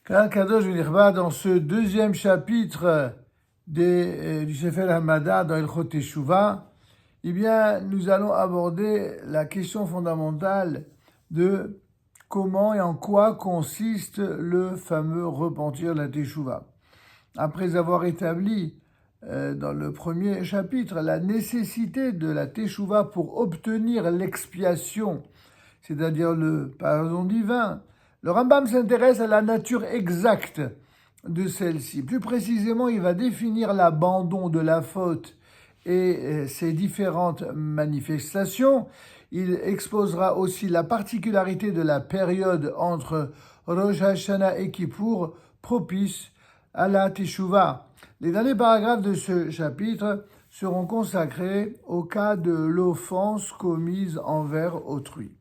Car Kadosh V'Nichbad, dans ce deuxième chapitre du Sefer Hamada dans Ilchot Teshuvah, eh bien, nous allons aborder la question fondamentale de comment et en quoi consiste le fameux repentir, la Teshuvah. Après avoir établi dans le premier chapitre la nécessité de la Teshuvah pour obtenir l'expiation, c'est-à-dire le pardon divin, le Rambam s'intéresse à la nature exacte de celle-ci. Plus précisément, il va définir l'abandon de la faute et ses différentes manifestations. Il exposera aussi la particularité de la période entre Rosh Hashanah et Kippour, propice à la Teshuvah. Les derniers paragraphes de ce chapitre seront consacrés au cas de l'offense commise envers autrui.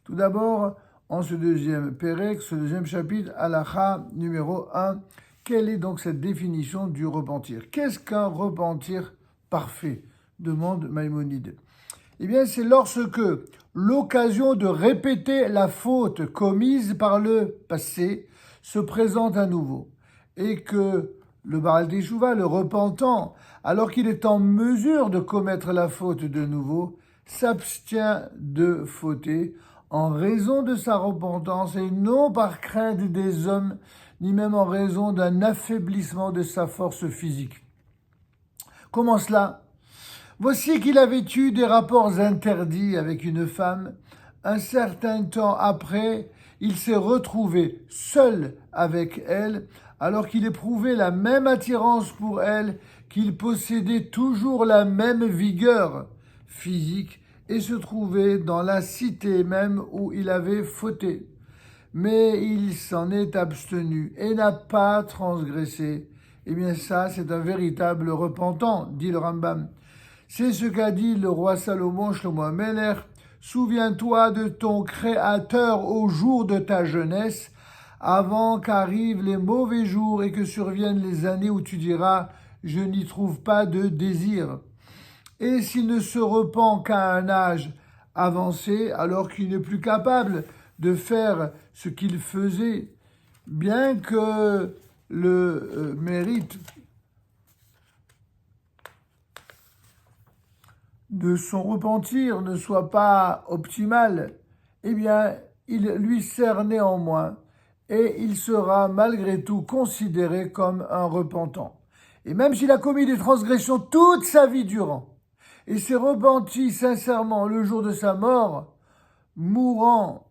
Tout d'abord, en ce deuxième pérec, ce deuxième chapitre, halakha numéro 1, quelle est donc cette définition du repentir? Qu'est-ce qu'un repentir parfait? Demande Maïmonide. Eh bien, c'est lorsque l'occasion de répéter la faute commise par le passé se présente à nouveau et que le Baal Teshuvah, le repentant, alors qu'il est en mesure de commettre la faute de nouveau, s'abstient de fauter en raison de sa repentance et non par crainte des hommes, ni même en raison d'un affaiblissement de sa force physique. Comment cela? Voici qu'il avait eu des rapports interdits avec une femme. Un certain temps après, il s'est retrouvé seul avec elle, alors qu'il éprouvait la même attirance pour elle, qu'il possédait toujours la même vigueur physique, et se trouvait dans la cité même où il avait fauté. Mais il s'en est abstenu et n'a pas transgressé. Eh bien ça, c'est un véritable repentant, dit le Rambam. C'est ce qu'a dit le roi Salomon, Shlomo Amelech. Souviens-toi de ton Créateur au jour de ta jeunesse, avant qu'arrivent les mauvais jours et que surviennent les années où tu diras « je n'y trouve pas de désir ». Et s'il ne se repent qu'à un âge avancé, alors qu'il n'est plus capable de faire ce qu'il faisait, bien que le mérite de son repentir ne soit pas optimal, eh bien, il lui sert néanmoins et il sera malgré tout considéré comme un repentant. Et même s'il a commis des transgressions toute sa vie durant, et s'est repenti sincèrement le jour de sa mort, mourant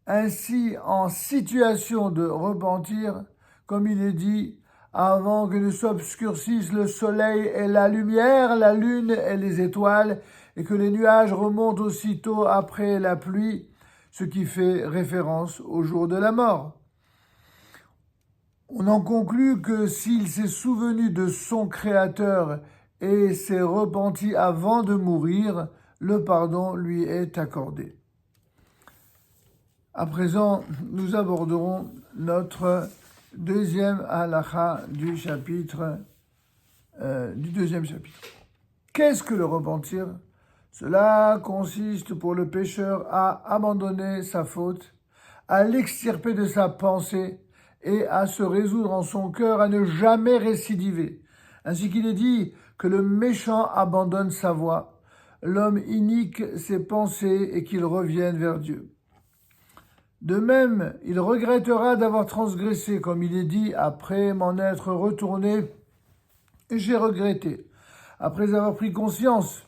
ainsi en situation de repentir, comme il est dit, avant que ne s'obscurcissent le soleil et la lumière, la lune et les étoiles, et que les nuages remontent aussitôt après la pluie, ce qui fait référence au jour de la mort. On en conclut que s'il s'est souvenu de son Créateur et s'est repenti avant de mourir, le pardon lui est accordé. À présent, nous aborderons notre deuxième halakha du deuxième chapitre. Qu'est-ce que le repentir? Cela consiste pour le pécheur à abandonner sa faute, à l'extirper de sa pensée et à se résoudre en son cœur à ne jamais récidiver. Ainsi qu'il est dit que le méchant abandonne sa voie, l'homme inique ses pensées et qu'il revienne vers Dieu. De même, il regrettera d'avoir transgressé, comme il est dit, après m'en être retourné, j'ai regretté. Après avoir pris conscience,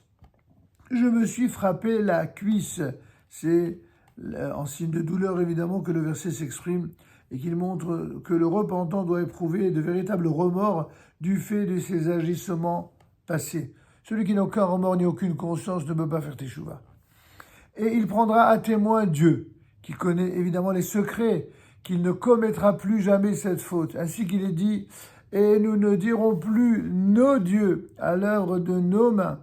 je me suis frappé la cuisse. C'est en signe de douleur, évidemment, que le verset s'exprime et qu'il montre que le repentant doit éprouver de véritables remords du fait de ses agissements passés. Celui qui n'a aucun remords ni aucune conscience ne peut pas faire teshuvah. Et il prendra à témoin Dieu, qui connaît évidemment les secrets, qu'il ne commettra plus jamais cette faute. Ainsi qu'il est dit, et nous ne dirons plus nos dieux à l'œuvre de nos mains.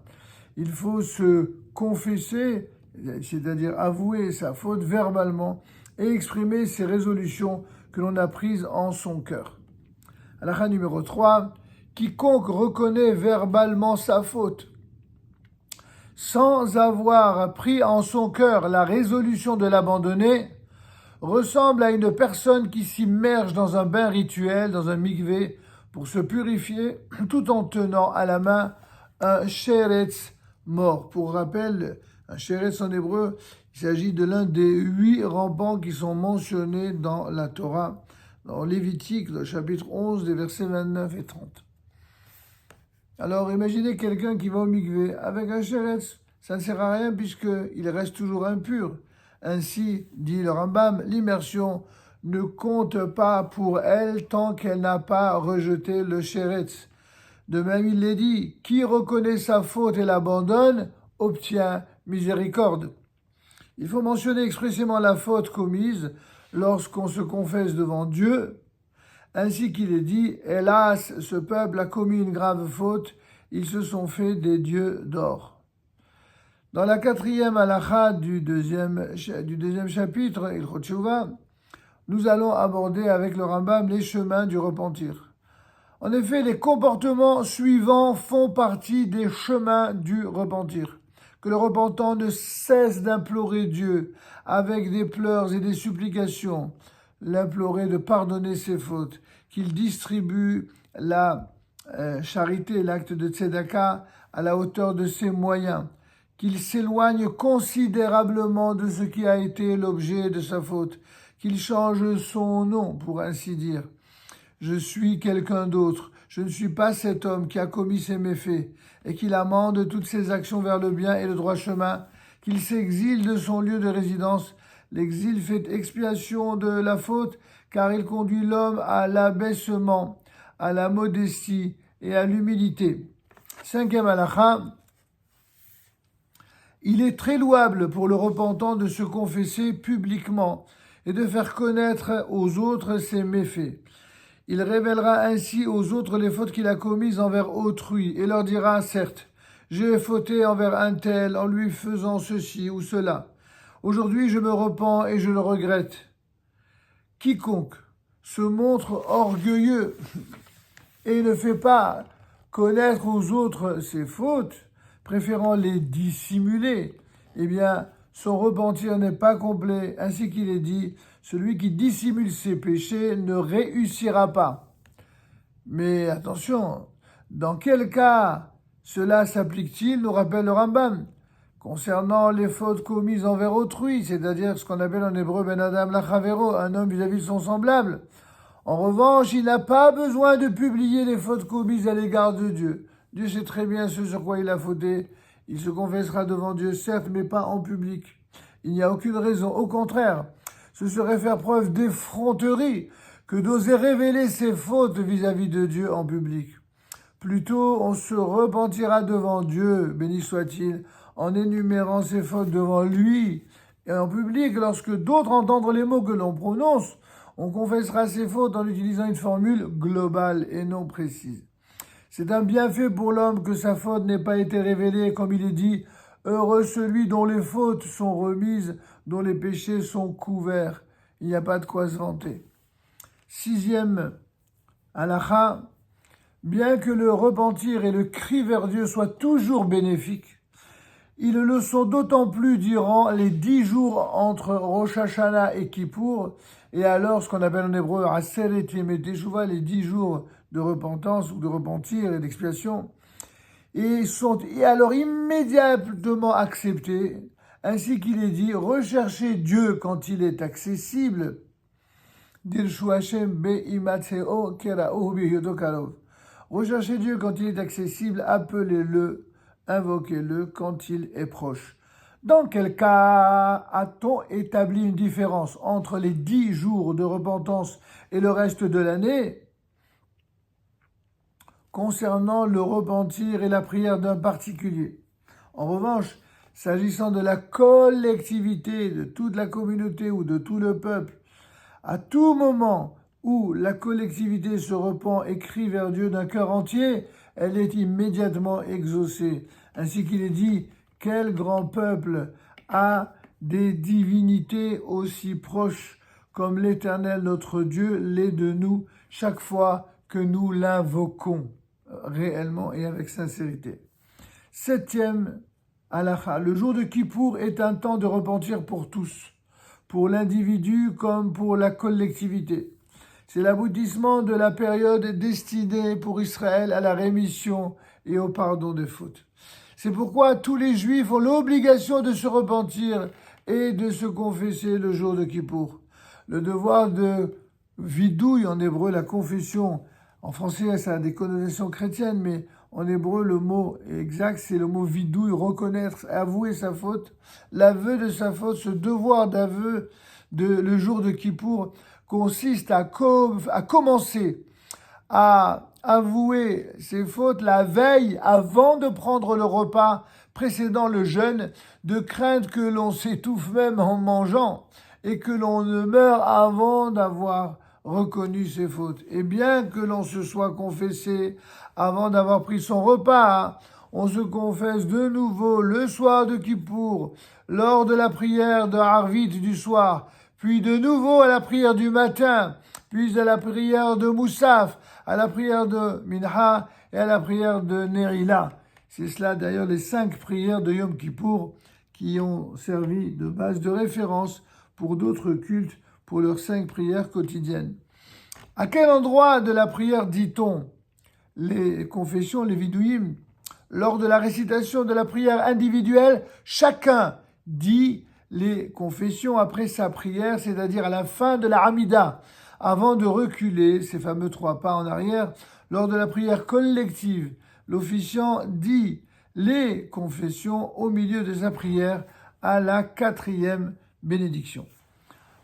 Il faut se confesser, c'est-à-dire avouer sa faute verbalement et exprimer ses résolutions que l'on a prises en son cœur. Halakha numéro 3, quiconque reconnaît verbalement sa faute, sans avoir pris en son cœur la résolution de l'abandonner, ressemble à une personne qui s'immerge dans un bain rituel, dans un mikvé, pour se purifier, tout en tenant à la main un sheretz mort. Pour rappel, un sheretz en hébreu, il s'agit de l'un des 8 rampants qui sont mentionnés dans la Torah, dans Lévitique, le chapitre 11, des versets 29 et 30. Alors imaginez quelqu'un qui va au mikvé avec un sheretz. Ça ne sert à rien puisqu'il reste toujours impur. Ainsi, dit le Rambam, l'immersion ne compte pas pour elle tant qu'elle n'a pas rejeté le sheretz. De même, il est dit, qui reconnaît sa faute et l'abandonne, obtient miséricorde. Il faut mentionner expressément la faute commise lorsqu'on se confesse devant Dieu, ainsi qu'il est dit, hélas, ce peuple a commis une grave faute, ils se sont fait des dieux d'or. Dans la 4e halakha du deuxième chapitre, Ilchot Teshuvah, nous allons aborder avec le Rambam les chemins du repentir. En effet, les comportements suivants font partie des chemins du repentir. Que le repentant ne cesse d'implorer Dieu avec des pleurs et des supplications, l'implorer de pardonner ses fautes, qu'il distribue la charité, l'acte de tzedaka, à la hauteur de ses moyens, qu'il s'éloigne considérablement de ce qui a été l'objet de sa faute, qu'il change son nom, pour ainsi dire. Je suis quelqu'un d'autre, je ne suis pas cet homme qui a commis ces méfaits, et qu'il amende toutes ses actions vers le bien et le droit chemin, qu'il s'exile de son lieu de résidence. L'exil fait expiation de la faute, car il conduit l'homme à l'abaissement, à la modestie et à l'humilité. 5e halakha, il est très louable pour le repentant de se confesser publiquement et de faire connaître aux autres ses méfaits. Il révélera ainsi aux autres les fautes qu'il a commises envers autrui et leur dira, certes, j'ai fauté envers un tel en lui faisant ceci ou cela. Aujourd'hui, je me repens et je le regrette. Quiconque se montre orgueilleux et ne fait pas connaître aux autres ses fautes, préférant les dissimuler, eh bien, son repentir n'est pas complet. Ainsi qu'il est dit, celui qui dissimule ses péchés ne réussira pas. Mais attention, dans quel cas cela s'applique-t-il, nous rappelle le Rambam, concernant les fautes commises envers autrui, c'est-à-dire ce qu'on appelle en hébreu ben adam lachavero, un homme vis-à-vis de son semblable. En revanche, il n'a pas besoin de publier les fautes commises à l'égard de Dieu. Dieu sait très bien ce sur quoi il a fauté. Il se confessera devant Dieu, certes, mais pas en public. Il n'y a aucune raison. Au contraire, ce serait faire preuve d'effronterie que d'oser révéler ses fautes vis-à-vis de Dieu en public. Plutôt, on se repentira devant Dieu, béni soit-il, en énumérant ses fautes devant lui. Et en public, lorsque d'autres entendent les mots que l'on prononce, on confessera ses fautes en utilisant une formule globale et non précise. C'est un bienfait pour l'homme que sa faute n'ait pas été révélée, comme il est dit, heureux celui dont les fautes sont remises, dont les péchés sont couverts. Il n'y a pas de quoi se vanter. 6e halakha, bien que le repentir et le cri vers Dieu soient toujours bénéfiques, ils le sont d'autant plus durant les 10 jours entre Rosh Hashanah et Kippour, et alors ce qu'on appelle en hébreu Aseret Yemei Teshuvah, les 10 jours de repentance ou de repentir et d'expiation, et sont alors immédiatement acceptés, ainsi qu'il est dit, recherchez Dieu quand il est accessible. Recherchez Dieu quand il est accessible, appelez-le, invoquez-le quand il est proche. Dans quel cas a-t-on établi une différence entre les 10 jours de repentance et le reste de l'année concernant le repentir et la prière d'un particulier? En revanche, s'agissant de la collectivité, de toute la communauté ou de tout le peuple, à tout moment où la collectivité se repent et crie vers Dieu d'un cœur entier, elle est immédiatement exaucée. Ainsi qu'il est dit, quel grand peuple a des divinités aussi proches comme l'Éternel notre Dieu l'est de nous chaque fois que nous l'invoquons réellement et avec sincérité. 7e halakha, le jour de Kippour est un temps de repentir pour tous. pour l'individu comme pour la collectivité. C'est l'aboutissement de la période destinée pour Israël à la rémission et au pardon des fautes. C'est pourquoi tous les Juifs ont l'obligation de se repentir et de se confesser le jour de Kippour. Le devoir de vidouille, en hébreu, la confession, en français ça a des connotations chrétiennes, mais en hébreu le mot exact c'est le mot vidouille, reconnaître, avouer sa faute. L'aveu de sa faute, ce devoir d'aveu le jour de Kippour consiste à commencer à avouer ses fautes la veille avant de prendre le repas précédant le jeûne, de crainte que l'on s'étouffe même en mangeant et que l'on ne meure avant d'avoir reconnu ses fautes. Et bien que l'on se soit confessé avant d'avoir pris son repas, on se confesse de nouveau le soir de Kippour, lors de la prière de Harvit du soir, puis de nouveau à la prière du matin, puis à la prière de Moussaf, à la prière de Minha et à la prière de Nerila. C'est cela d'ailleurs les 5 prières de Yom Kippour qui ont servi de base de référence pour d'autres cultes, pour leurs 5 prières quotidiennes. À quel endroit de la prière dit-on les confessions, les vidouïm? Lors de la récitation de la prière individuelle, chacun dit les confessions après sa prière, c'est-à-dire à la fin de la Hamida, avant de reculer ces fameux 3 pas en arrière. Lors de la prière collective, l'officiant dit les confessions au milieu de sa prière à la 4e bénédiction.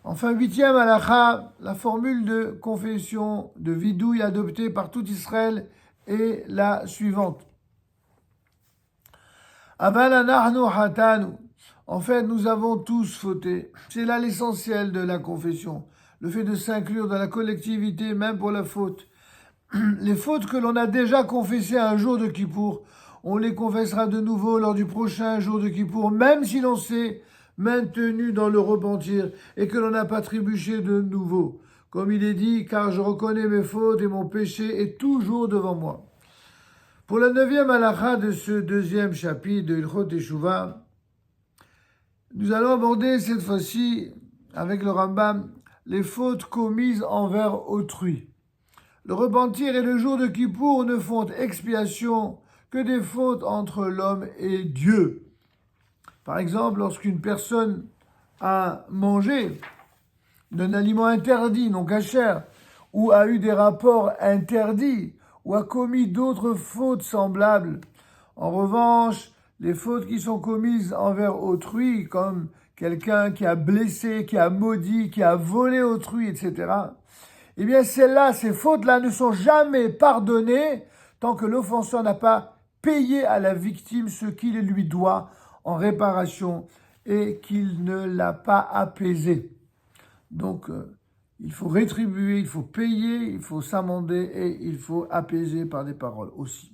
Enfin, 8e halakha, la formule de confession de vidouille adoptée par tout Israël est la suivante. Aval anachnu hatanu. En fait, nous avons tous fauté. C'est là l'essentiel de la confession. Le fait de s'inclure dans la collectivité, même pour la faute. Les fautes que l'on a déjà confessées un jour de Kippour, on les confessera de nouveau lors du prochain jour de Kippour, même si l'on s'est maintenu dans le repentir et que l'on n'a pas trébuché de nouveau. Comme il est dit, car je reconnais mes fautes et mon péché est toujours devant moi. Pour la 9e halakha de ce 2e chapitre de Ilchot Teshuvah, nous allons aborder cette fois-ci, avec le Rambam, les fautes commises envers autrui. Le repentir et le jour de Kippour ne font expiation que des fautes entre l'homme et Dieu. Par exemple, lorsqu'une personne a mangé d'un aliment interdit, non cachère, ou a eu des rapports interdits, ou a commis d'autres fautes semblables. En revanche, les fautes qui sont commises envers autrui, comme quelqu'un qui a blessé, qui a maudit, qui a volé autrui, etc., eh bien celles-là, ces fautes-là ne sont jamais pardonnées tant que l'offenseur n'a pas payé à la victime ce qu'il lui doit en réparation et qu'il ne l'a pas apaisé. Donc, il faut rétribuer, il faut payer, il faut s'amender et il faut apaiser par des paroles aussi.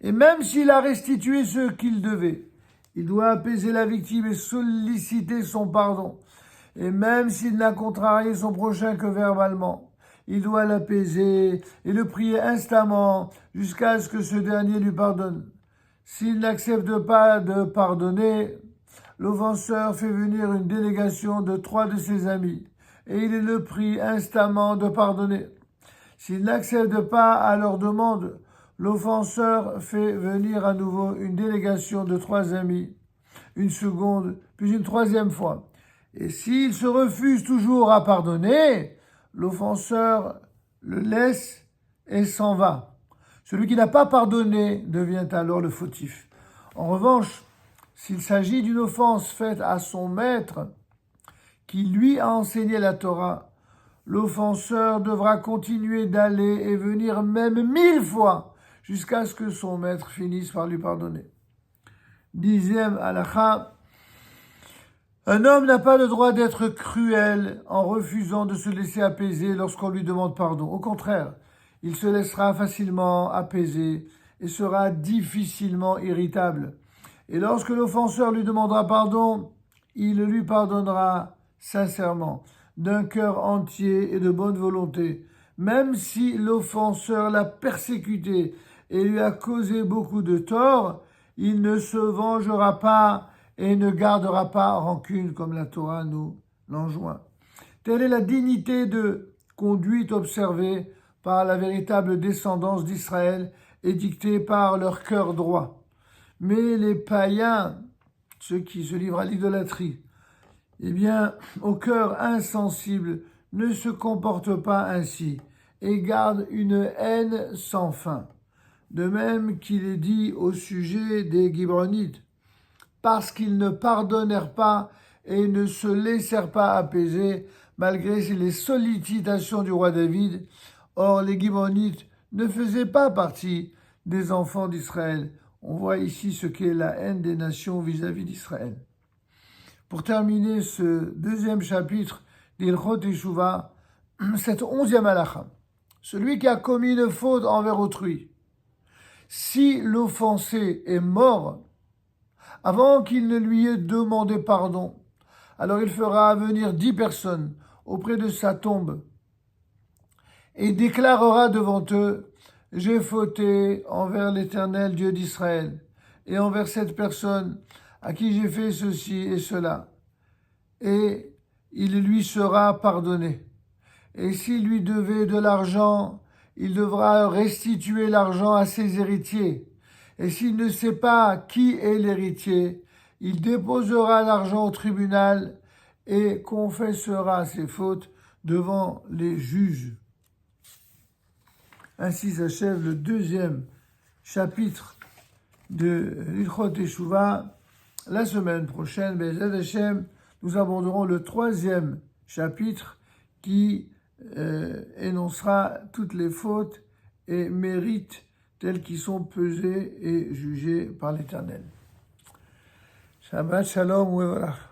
Et même s'il a restitué ce qu'il devait, il doit apaiser la victime et solliciter son pardon. Et même s'il n'a contrarié son prochain que verbalement, il doit l'apaiser et le prier instamment jusqu'à ce que ce dernier lui pardonne. S'il n'accepte pas de pardonner, l'offenseur fait venir une délégation de 3 de ses amis et il le prie instamment de pardonner. S'il n'accède pas à leur demande, l'offenseur fait venir à nouveau une délégation de 3 amis, une seconde, puis une 3e fois. Et s'il se refuse toujours à pardonner, l'offenseur le laisse et s'en va. Celui qui n'a pas pardonné devient alors le fautif. En revanche, s'il s'agit d'une offense faite à son maître, qui lui a enseigné la Torah, l'offenseur devra continuer d'aller et venir même 1000 fois jusqu'à ce que son maître finisse par lui pardonner. 10e halakha. Un homme n'a pas le droit d'être cruel en refusant de se laisser apaiser lorsqu'on lui demande pardon. Au contraire, il se laissera facilement apaiser et sera difficilement irritable. Et lorsque l'offenseur lui demandera pardon, il lui pardonnera sincèrement, d'un cœur entier et de bonne volonté, même si l'offenseur l'a persécuté et lui a causé beaucoup de tort, il ne se vengera pas et ne gardera pas rancune comme la Torah nous l'enjoint. Telle est la dignité de conduite observée par la véritable descendance d'Israël et dictée par leur cœur droit. Mais les païens, ceux qui se livrent à l'idolâtrie, eh bien, au cœur insensible, ne se comportent pas ainsi et gardent une haine sans fin. De même qu'il est dit au sujet des Gibronites, parce qu'ils ne pardonnèrent pas et ne se laissèrent pas apaiser malgré les sollicitations du roi David. Or, les Gibronites ne faisaient pas partie des enfants d'Israël. On voit ici ce qu'est la haine des nations vis-à-vis d'Israël. Pour terminer ce deuxième chapitre d'Ilchot Teshuvah, cette 11e halakha, celui qui a commis une faute envers autrui, si l'offensé est mort, avant qu'il ne lui ait demandé pardon, alors il fera venir 10 personnes auprès de sa tombe et déclarera devant eux: « J'ai fauté envers l'Éternel Dieu d'Israël et envers cette personne à qui j'ai fait ceci et cela. » Et il lui sera pardonné. Et s'il lui devait de l'argent, il devra restituer l'argent à ses héritiers. Et s'il ne sait pas qui est l'héritier, il déposera l'argent au tribunal et confessera ses fautes devant les juges. Ainsi s'achève le deuxième chapitre de l'Ilchot Teshuvah. La semaine prochaine, Be'ezrat Hashem, nous aborderons le troisième chapitre qui énoncera toutes les fautes et mérites tels qu'ils sont pesés et jugés par l'Éternel. Shabbat Shalom U'evarach.